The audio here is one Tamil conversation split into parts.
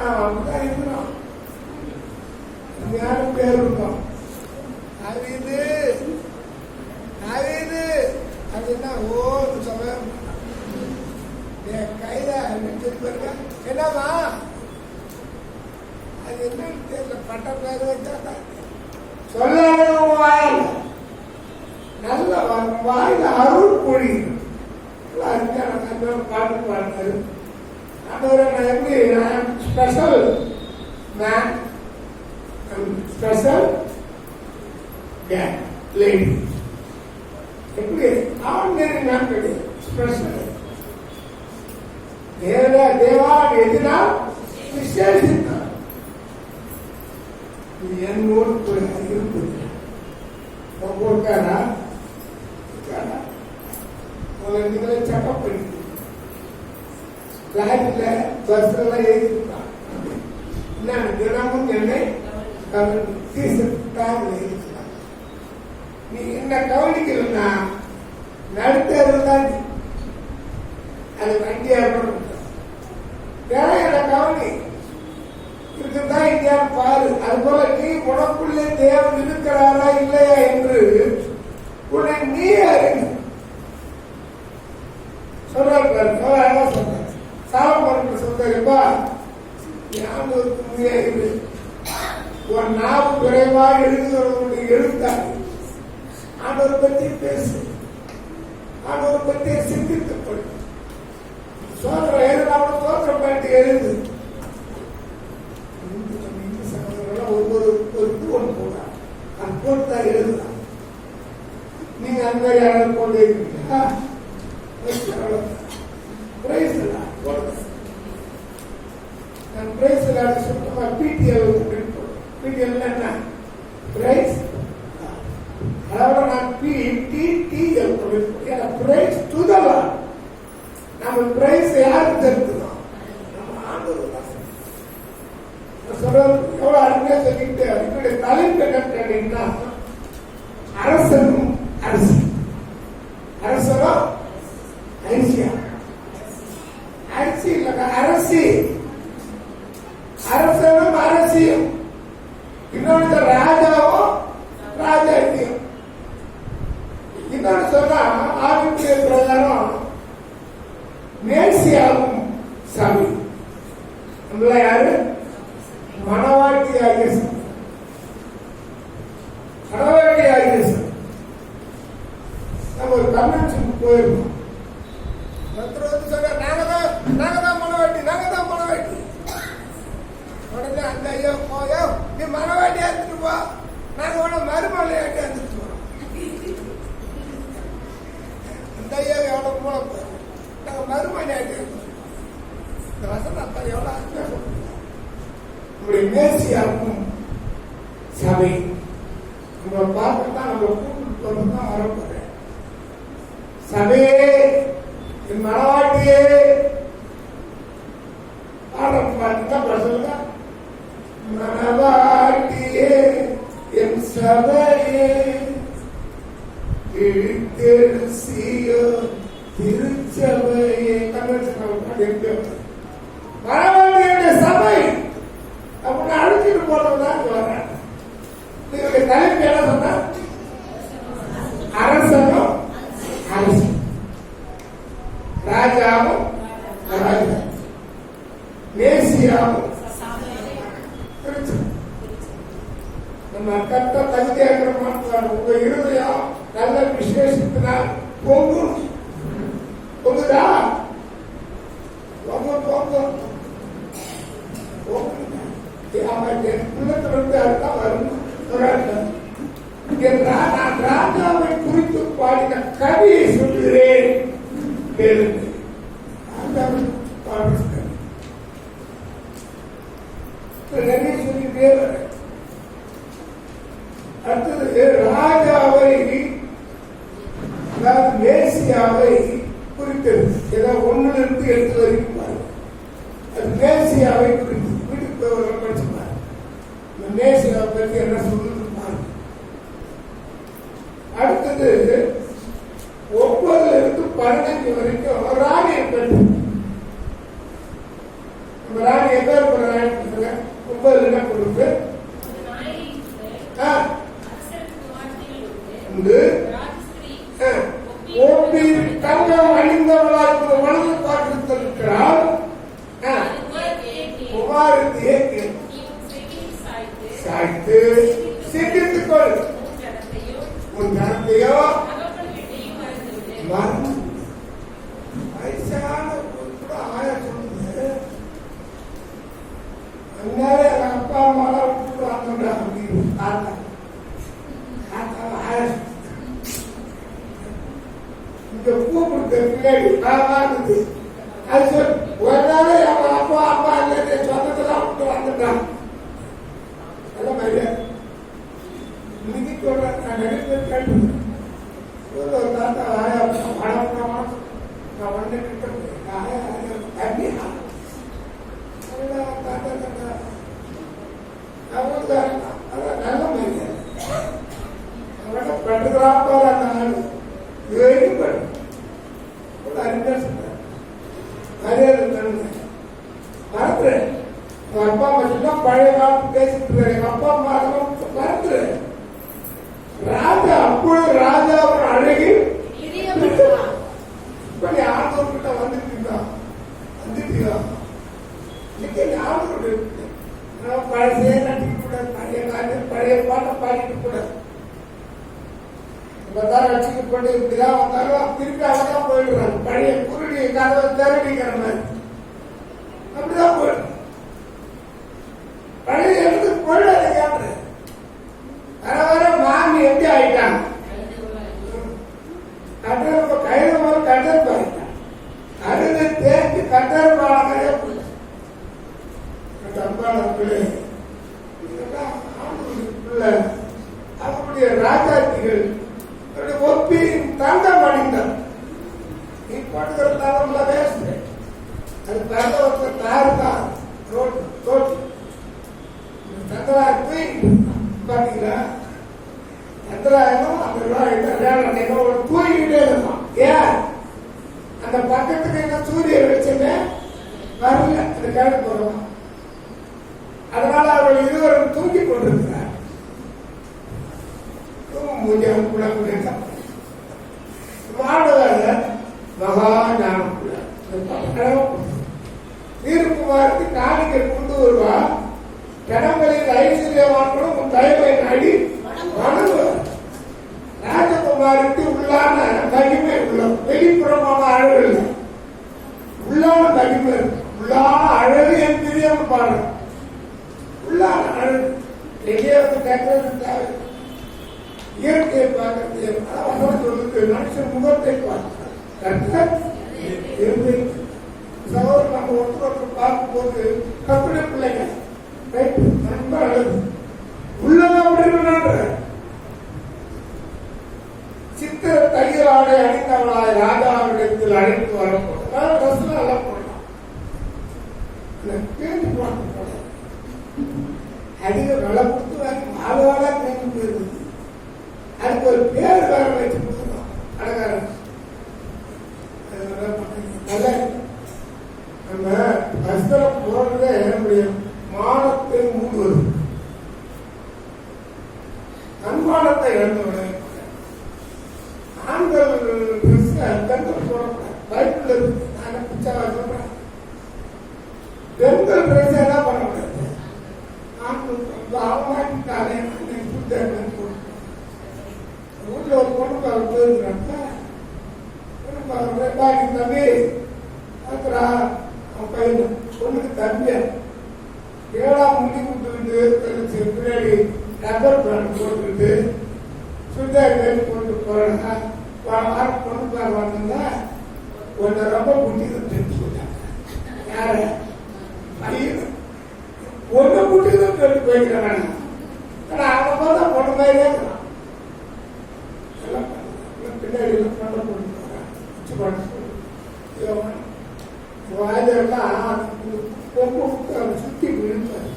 அப்படிதான் இருக்கிறோம். யாரும் பேர் இருக்கோம். அது அதுன்னா ஓன்னு சொல்ல கையில என்னவா அது என்னன்னு தெரியல. பட்ட பேர் வச்சா சொல்ல வாயில் நல்ல வாயில அருள் பொழி பாட்டு பாடுறாரு. நான் எப்படி ஸ்பெஷல் மேன் ஸ்பெஷல் லேடி எப்படி ஆர்டினரி மேன் கிடையாது. ஸ்பெஷல் தேவா எதிரால் விசேஷித்தார். என்னோடு இருக்குது போட்டாரா நீங்களே செக்அப் பண்ணி பிளாட்ல பஸ் எல்லாம் எழுதிருக்கான். தினமும் என்னை எழுதிருக்கான். நீ என்ன கவனிக்கலன்னா நடுத்தருள் தான் அது வண்டியா என்ன கவனி இருக்குதான் இந்தியா பாரு. அது போல நீ உனக்குள்ளே தேவன் இருக்கிறாரா இல்லையா என்று உன்னை நீ அறிந்து சொல்றாரு. சாலமோன் சொல்றா ஞாபகத்துக்கு முடியாது. உன் நாவு விரைவாக எழுதுகிறவனுடைய எழுத்தாரு ஆண்டவரை பற்றி பேசு. ஆண்டவரை பற்றி சிந்தித்துப்படு. சோதனை எழுதாம சோதனை பாட்டு எழுது. ஒவ்வொரு ஒன்று போடுறான். அது போட்டுதான் எழுதுறான். நீங்க அந்த மாதிரி யாராவது கொண்டு இருக்கீங்களா? யாருக்கு தெரிஞ்சுக்கணும்? நம்ம ஆண்டவர் தான் சொல்றது. எவ்வளவு அருமையா சொல்லிட்டு அதனுடைய தலைப்பு என்ன கேட்டீங்கன்னா அரசனும் அரசி. அரசனும் அரிசியா அரிசி இல்லைங்க அரசி. அரசனும் அரசியும். இன்னொன்று ராஜாவும் ராஜாத்தியும். இன்னொன்று சொன்னா ஆதித்ய பிரகாரம் மேசியாவும் சபை. நம்மள யாரு? மணவாட்டி ஆகிய மணவாட்டி ஆகிய நம்ம ஒரு கன்வென்ஷன் போயிருக்கோம். நாங்க தான் மணவாட்டி, நாங்க தான் மணவாட்டி. உடனே அந்த ஐயோ போயோ நீ மணவாட்டி எடுத்துட்டு போ, நாங்க உடனே மருமலையாட்டி எடுத்துட்டு போறோம். அந்த ஐயோ எவ்வளவு மூலம் போறோம், நாங்க மருமலையாட்டி எடுத்துட்டு. இந்த வசனம் அப்ப எவ்வளவு அருமையா சொல்றோம். நம்முடைய மேசியாவும் சபை நம்ம பார்த்துதான் நம்ம கூட்டு தான் வரப்போறேன். சபையே என் மனவாட்டியே சொல்லுங்க. மனவாட்டியே என் சபையே இழுத்தெழுசியோ திருச்சபையே. மனவாட்டியுடைய சபை அப்படின்னு அழைச்சிட்டு போனதுதான் வரேன். நீங்களுடைய தலைப்பு என்ன சொன்னா அரசனும் அரசு, ராஜாவும் ராஜா, மேசியாவும். நம்ம கட்ட தகுதியாக மாற்றாங்க. உங்க இருதயம் நல்ல விசேஷத்தினால் பொங்கும். பொங்குதா? பொங்கும் பொங்கும். உள்ளத்திலிருந்து அதுதான் வரும். நான் ராஜாவை குறித்து பாடின கவியை சொல்லுகிறேன். நிறைய சொல்லிட்டே வர. அடுத்தது ராஜாவை, அதாவது மேசியாவை குறித்தது. ஏதாவது ஒண்ணுல இருந்து எடுத்து வரைக்கும் பாருங்க. அது மேசியாவை குறித்து வீட்டுக்கு போய் படிச்சு பாருங்க. மேசியாவை பற்றி என்ன சொல்லுது பாருங்க. அடுத்தது 9 இருந்து 15 வரைக்கும் ராணியை பற்றி. நம்ம ராணி எங்க இருக்கிற ராணி சொல்லுங்க. 9 என்ன கொடுத்து தங்கம் அணிந்தவளாக வலது பாட்டில் இருக்கிறாள். குமாரத்தையே சாய்த்து சிந்தித்துக்கொள், உன் தனத்தையோ மறந்து. வயசான கூட ஆயா சொல்லுது, அதனால எங்க அப்பா அம்மாலாம் விட்டுட்டு வாங்கடா அப்படின்னு தாத்தா ஆயா இந்த கூப்பிட்டு பின்னாடி வாங்குது. அது சொல் ஒரு நாள் எங்க அப்பா அம்மா இல்லை சொந்தத்தெல்லாம் விட்டு வந்துட்டான். அதெல்லாம் மரியாதை இன்னைக்கு சொல்றேன். நான் நிறைய பேர் கேட்டுருக்கேன். ஒரு தாத்தா ஆயா பணம் நான் வந்துட்டு ஆயா தண்ணியா தாத்தா தாத்தா அவங்க அதான் நல்ல மரியாதை. அவனை பட்டுக்கிறாப்பா நான் அறிஞர் சொல்றேன் மரியாதை தருங்க. மறந்துறேன். எங்க அப்பா அம்மா சொன்னா பழைய காலத்து பேசிட்டு இருக்காரு. எங்க அப்பா அம்மா மறந்துறேன். ராஜா அப்பொழுது ராஜா ஒரு அழகி இப்ப நீ ஆண்டவர்கிட்ட வந்துட்டீங்களா இன்னைக்கு ஆண்டவர் பழைய நட்டிக்க கூடாது. பழைய காலத்தில் பழைய பாட்டை பாடிட்டு கூடாது. ரசிக்கப்பட்டு இப்படிதான் வந்தாலும் திருப்பி அவதான் போயிடுறாங்க. பழைய குருடி கதவை திரடிக்கிற மாதிரி அப்படிதான் போயிடு. பழைய இடத்துக்கு போயிடாது. கேட்டு வர வர மாமி எப்படி ஆயிட்டாங்க. கட்டரப்ப கையில போல கட்டரப்பு ஆயிட்டாங்க. அருகு தேர்ந்து கட்டரப்பு ஆனதே போயிடுச்சு. பிள்ளை இதெல்லாம் பிள்ளை அவருடைய ராஜாத்திகள் ஒப்பி தங்கம் அணிந்தார். நீ போட்டுக்கிற தங்கம்ல வேஸ்ட். அது தங்கத்தை தாருதான் தோற்று தங்கராய் போய் பாத்தீங்களா. தங்கராயம் அந்த ஒரு தூங்கிட்டே இருக்கான். ஏன் அந்த பக்கத்துக்கு என்ன சூரியன் வச்சுன்னு வரல. அந்த கிழக்கு போறோம். அதனால அவர்கள் இருவரும் தூங்கி கொண்டிருக்கிறார். தீர்ப்புமாருக்கு காணிக்கை கொண்டு வருவா. கடமையில் ஐஸ்வர்யவான்களும் உன் தயவை நாடி வணங்குவார். ராஜகுமாருக்கு உள்ளான மகிமை உள்ள வெளிப்புறமான அழகு இல்லை. உள்ளான மகிமை உள்ளான அழகு என் பிரியம் பாடு. உள்ளான அழகு எங்கே வந்து கேட்கறது தேவை. இயற்கையை பார்க்கறது சொல்லுது. மனுஷன் முகத்தை பார்க்கிறார். சகோதரர் நம்ம ஒருத்தர் பார்க்கும் போது கப்பிட பிள்ளைங்க ரொம்ப அழகு உள்ளதான் அப்படி சித்திர தையல் ஆடை அணிந்தவளாய் ராஜாவிடத்தில் அழைத்து வரப்போம். நல்லா போடலாம். பேருந்து பார்க்க போட அதிக விலை கொடுத்து வாங்கி மாதவாளா பேருந்து போயிருந்தது. அதுக்கு ஒரு பேர் வேற வச்சு கொடுத்துருவோம். அழகாரம் நம்ம வஸ்திரம் போடுறதே நம்முடைய மானத்தை மூடுவது. தன்மானத்தை இழந்தவனே ஆண்கள் பெண்கள் போடக்கூடாது. பைபிள் இருக்கு. நான் பிச்சாவா சொல்றேன். பெண்கள் ட்ரெஸ் என்ன பண்ண முடியாது. ஆண்கள் அவமாட்டாலே வீட்டுல ஒரு பொண்ணு அவர் போயிருக்கிறாங்க. தம்பி அவன் பையன் பொண்ணுக்கு தம்பியா 7ஆம் முடி கொடுத்துக்கிட்டு பின்னாடி ரப்பர் பேண்ட் போட்டுக்கிட்டு சுடிதார் மேல் போட்டு போறாங்க. பொண்ணு பேர் வந்தா ஒன்ன ரப்பர் குட்டி சொல்லிட்டாங்க. யார பையன் ஒன்ன குட்டி தான் கேட்டு போய்க்கிறாங்க. ஆனா அவன் பார்த்தா பொண்ணு மாதிரியே இருக்கிறான். பின்னாடி பண்ண போட்டு சுத்தி விழுந்தார்.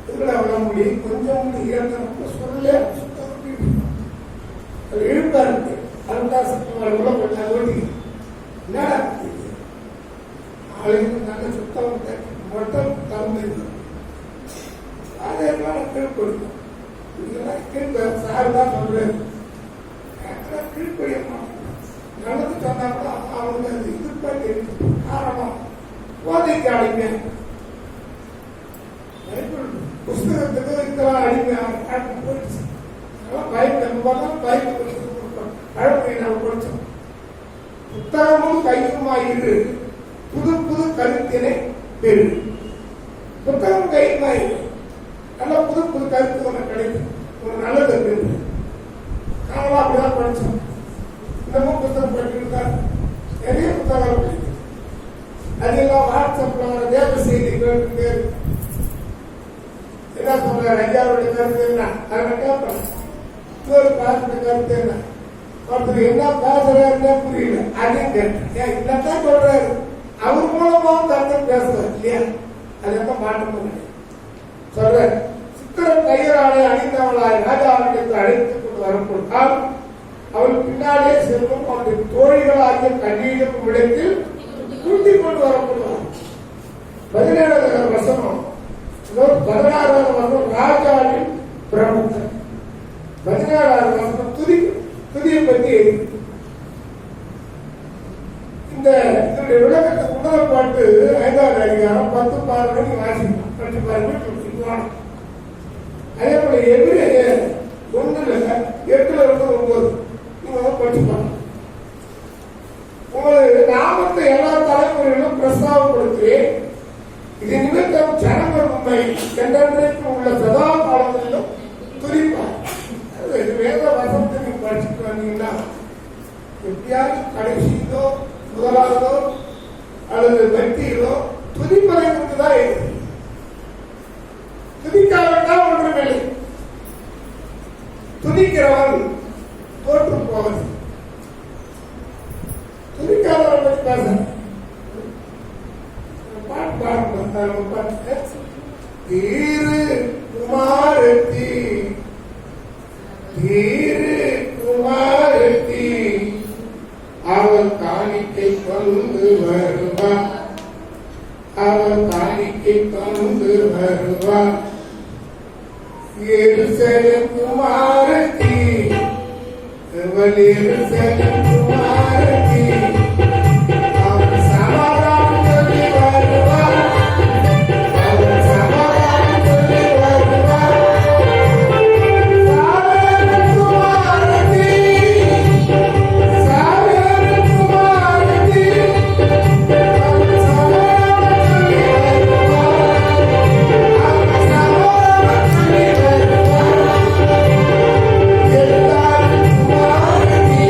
இதுல அவ்வளவு முடி கொஞ்சம் இறந்த சொல்ல இழுப்பாரு. அருந்தாசத்துக்கு ஓட்டி என்னடா ஆளுங்க நல்ல சுத்தம் கலந்து அதெல்லாம் கீழ்படியும். இதெல்லாம் கீழ்ப சார் தான் சொல்றாரு, கீழ்படிய நல்லது சொன்னா கூட அவனுக்கு அது இதுப்பா தெரிஞ்சு காரணம் போதைக்கு அடிமையாக புஸ்தகத்துக்கு இதெல்லாம் அடிமையாக போயிடுச்சு. பைபிள் பழமொழி நாம் படிச்சோம். புத்தகமும் கையுமாயிரு புது புது கருத்தினை பெரு. புத்தகம் கையுமாயிரு நல்ல புது புது கருத்து ஒன்று கிடைக்கும், ஒரு நல்லது பெரு. நாமளும் அப்படிதான் படிச்சோம். இன்னமும் புத்தகம் படிச்சுட்டு தான் நிறைய புத்தகம் படிக்கும். அதெல்லாம் வாட்ஸ்அப்ல வர தேவ செய்தி கேட்டு என்ன சொல்றாரு, ஐயாவுடைய கருத்து என்ன அதை கேட்பேன். இன்னொரு பாசத்துடைய கருத்து என்ன, ஒருத்தர் என்ன பேசுறாருன்னே புரியல, அதையும் கேட்டேன். இல்லத்தான் சொல்றாரு, அவர் மூலமாவும் கருத்து பேசுறாரு இல்லையா, அது என்ன மாற்றம் சொல்ற. சித்திரம் கையராளை அணிந்தவளாய் ராஜாவிடத்தில் அழைத்துக் கொண்டு வரப்பட்டால் அவள் பின்னாலே செல்வம் அவருடைய தோழிகளாகிய கண்ணீரும் இடத்தில் கூட்டிக் கொண்டு வரப்படுவார். 17வது வசனம் 16வது வசனம் ராஜாவின் பிரமுகர். 17வது வசனம் துதியை பற்றி இந்த விளக்கத்துக்கு முதல் பாட்டு 5வது அதிகாரம் 10 12 வாசிக்கலாம். படிச்சு பாருங்க. அதே போல எபிரேயர் 1:8-9 நீங்க படிச்சுப்பாங்க. உங்களது நாமத்தை எல்லா தலைமுறையிலும் பிரஸ்தாபப்படுத்துவேன். இது நிமித்தம் ஜனங்கள் உண்மை என்றென்றைக்கு உள்ள சதா காலங்களிலும் துதிப்பார். வேத வசனத்தை நீங்க படிச்சுட்டு வந்தீங்கன்னா எப்படியாவது கடைசியிலோ முதலாவதோ அல்லது வெற்றியிலோ துதிப்பதை குறித்துதான் இருக்கு. துதிக்காவிட்டால் ஒன்றுமில்லை. துதிக்கிறவன் தோற்று போவது. துதிக்காதவன் பற்றி பேச பாட்டு பாடுங்க. தீரு குமாரத்தி தீரு குமாரத்தி அவள் காணிக்கை கொண்டு வருவார், அவள் காணிக்கை கொண்டு வருவார். எருசலேம் குமாரத்தி அவள் எருசலேம் குமாரத்தி அவள் சமாதானம் சொல்லி வருவார், அவள் சமாதானம் சொல்லி வருவார். சாவேரும் குமாரத்தி சாவேரும் குமாரத்தி அவள் சமாதானம் சொல்லி வருவார், அவள் சமாதானம் சொல்லி வருவார். எல்லாரும் குமாரத்தி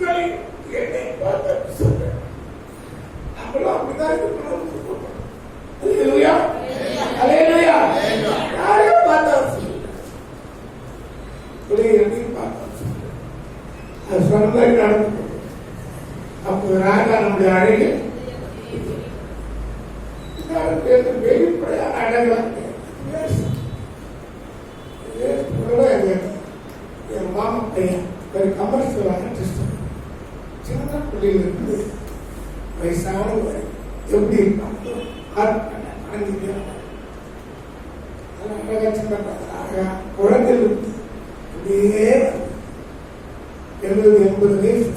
மக்களை என்னை பார்த்து சொல்றேன். நம்மளும் அப்படிதான் இருக்கணும்னு சொல்றோம். அல்லேலூயா, அல்லேலூயா. யாரையும் பார்த்தா சொல்லுங்க, என்னையும் பார்த்தா சொல்லுங்க. அது சொன்ன மாதிரி நடந்து. அப்போ ராஜா நம்முடைய அழகு வெளிப்படையான அழகா என் மாமா பையன் ஒரு கமர்ஷியல் ஆர்டிஸ்ட். சின்ன பிள்ளைகள் இருந்து வயசானவர் எப்படி இருப்பாங்க அழகா சின்ன அழகா குழந்தைகள் இருந்து அப்படியே 70-80 வயசு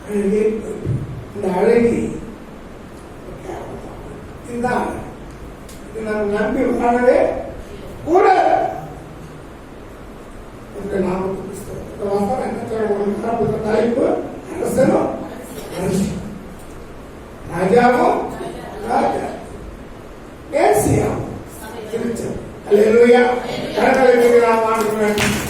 அழகே. இந்த அழகி இதுதான். இது நாம் நம்பி வாழவே கூட தலைப்பு அரசனும் ராஜாவும் ராஜா மேசியாவும். அல்லேலூயா. கரங்களை நாம் ஆண்டுகிறோம்.